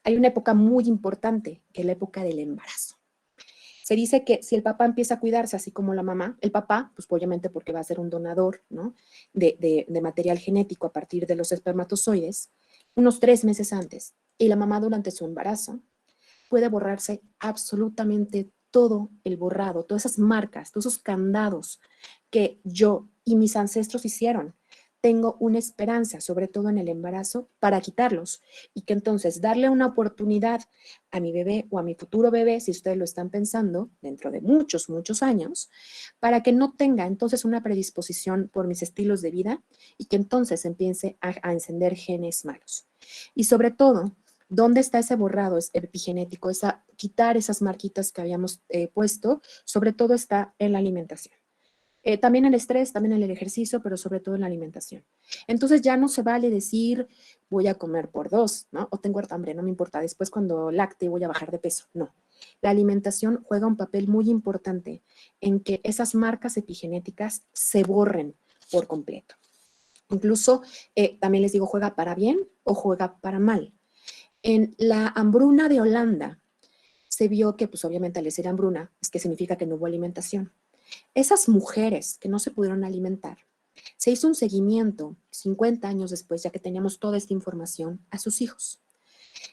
Hay una época muy importante, que es la época del embarazo. Se dice que si el papá empieza a cuidarse, así como la mamá, el papá, pues obviamente porque va a ser un donador, ¿no? de material genético a partir de los espermatozoides, unos 3 meses antes, y la mamá durante su embarazo, puede borrarse absolutamente todo el borrado, todas esas marcas, todos esos candados que yo y mis ancestros hicieron. Tengo una esperanza, sobre todo en el embarazo, para quitarlos y que entonces darle una oportunidad a mi bebé o a mi futuro bebé, si ustedes lo están pensando, dentro de muchos, muchos años, para que no tenga entonces una predisposición por mis estilos de vida y que entonces empiece a encender genes malos. Y sobre todo, ¿dónde está ese borrado epigenético? Quitar esas marquitas que habíamos puesto, sobre todo está en la alimentación. También el estrés, también el ejercicio, pero sobre todo en la alimentación. Entonces ya no se vale decir voy a comer por 2, ¿no? O tengo harta hambre, no me importa. Después cuando lacte voy a bajar de peso. No. La alimentación juega un papel muy importante en que esas marcas epigenéticas se borren por completo. Incluso también les digo, juega para bien o juega para mal. En la hambruna de Holanda se vio que, pues obviamente al decir hambruna, es que significa que no hubo alimentación. Esas mujeres que no se pudieron alimentar, se hizo un seguimiento 50 años después, ya que teníamos toda esta información, a sus hijos.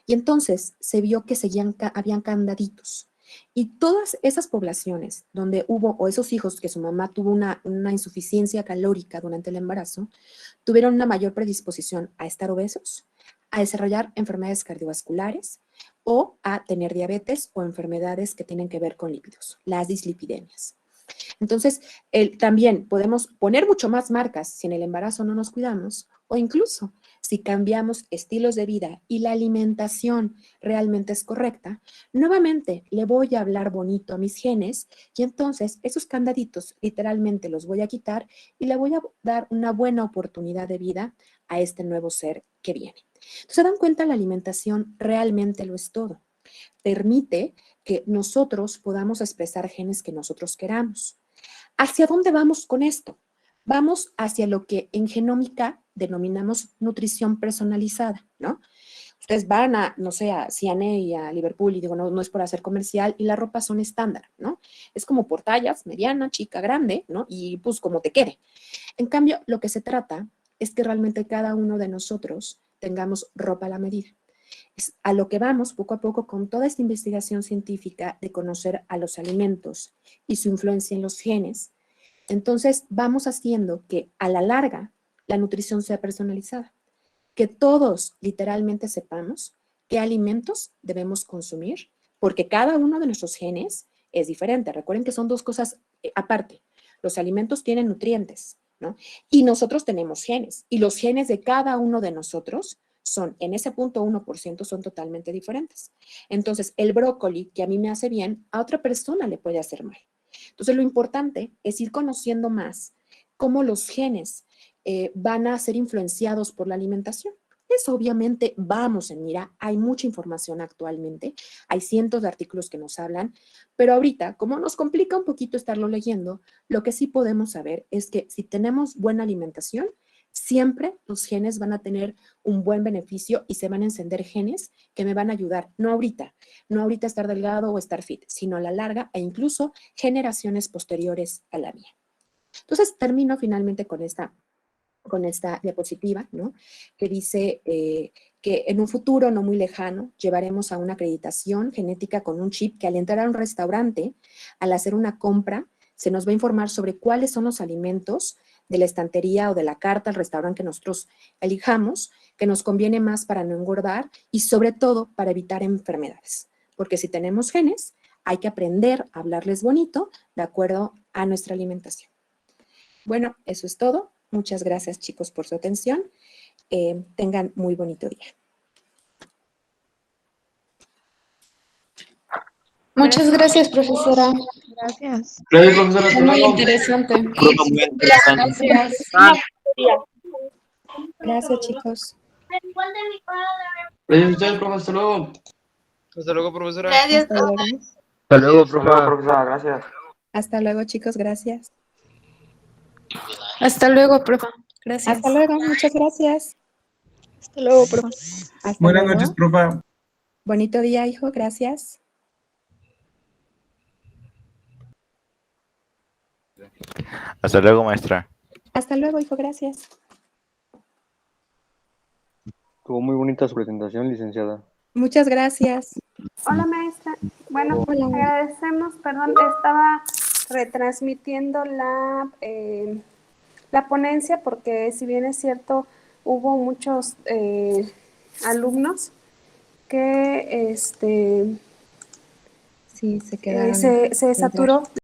Y entonces se vio que habían candaditos. Y todas esas poblaciones donde hubo, o esos hijos que su mamá tuvo una insuficiencia calórica durante el embarazo, tuvieron una mayor predisposición a estar obesos, a desarrollar enfermedades cardiovasculares o a tener diabetes o enfermedades que tienen que ver con lípidos, las dislipidemias. Entonces, también podemos poner mucho más marcas si en el embarazo no nos cuidamos o incluso si cambiamos estilos de vida y la alimentación realmente es correcta, nuevamente le voy a hablar bonito a mis genes y entonces esos candaditos literalmente los voy a quitar y le voy a dar una buena oportunidad de vida a este nuevo ser que viene. Entonces, ¿se dan cuenta? La alimentación realmente lo es todo. Permite que nosotros podamos expresar genes que nosotros queramos. ¿Hacia dónde vamos con esto? Vamos hacia lo que en genómica denominamos nutrición personalizada, ¿no? Ustedes van a, no sé, a C&A y a Liverpool y digo, no es por hacer comercial y las ropas son estándar, ¿no? Es como por tallas, mediana, chica, grande, ¿no? Y pues como te quede. En cambio, lo que se trata es que realmente cada uno de nosotros tengamos ropa a la medida. Es a lo que vamos poco a poco con toda esta investigación científica de conocer a los alimentos y su influencia en los genes. Entonces vamos haciendo que a la larga la nutrición sea personalizada, que todos literalmente sepamos qué alimentos debemos consumir, porque cada uno de nuestros genes es diferente. Recuerden que son dos cosas aparte. Los alimentos tienen nutrientes, ¿no? Y nosotros tenemos genes, y los genes de cada uno de nosotros son, en ese punto 1%, son totalmente diferentes. Entonces, el brócoli que a mí me hace bien, a otra persona le puede hacer mal. Entonces, lo importante es ir conociendo más cómo los genes van a ser influenciados por la alimentación. Eso obviamente vamos en mira, hay mucha información actualmente, hay cientos de artículos que nos hablan, pero ahorita, como nos complica un poquito estarlo leyendo, lo que sí podemos saber es que si tenemos buena alimentación, siempre los genes van a tener un buen beneficio y se van a encender genes que me van a ayudar, no ahorita estar delgado o estar fit, sino a la larga e incluso generaciones posteriores a la mía. Entonces, termino finalmente con esta diapositiva, ¿no? Que dice que en un futuro no muy lejano llevaremos a una acreditación genética con un chip que al entrar a un restaurante, al hacer una compra, se nos va a informar sobre cuáles son los alimentos de la estantería o de la carta al restaurante que nosotros elijamos, que nos conviene más para no engordar y sobre todo para evitar enfermedades. Porque si tenemos genes, hay que aprender a hablarles bonito de acuerdo a nuestra alimentación. Bueno, eso es todo. Muchas gracias, chicos, por su atención. Tengan muy bonito día. Muchas gracias, profesora. Gracias. Gracias, profesora. Muy interesante. Muy interesante. Gracias. Gracias, chicos. Gracias a ustedes, profe. Hasta luego. Hasta luego, profesora. Hasta luego. Hasta luego, profesora. Gracias. Hasta luego, chicos. Gracias. Hasta luego, profe. Gracias. Hasta luego. Muchas gracias. Hasta luego, profe. Hasta Buenas luego. noches, profe. Bonito día, hijo. Gracias. Hasta luego, maestra. Hasta luego, hijo. Gracias. Estuvo muy bonita su presentación, licenciada. Muchas gracias. Hola, maestra. Bueno, agradecemos, perdón, estaba retransmitiendo la ponencia porque si bien es cierto, hubo muchos alumnos que Sí, se quedaron. se saturó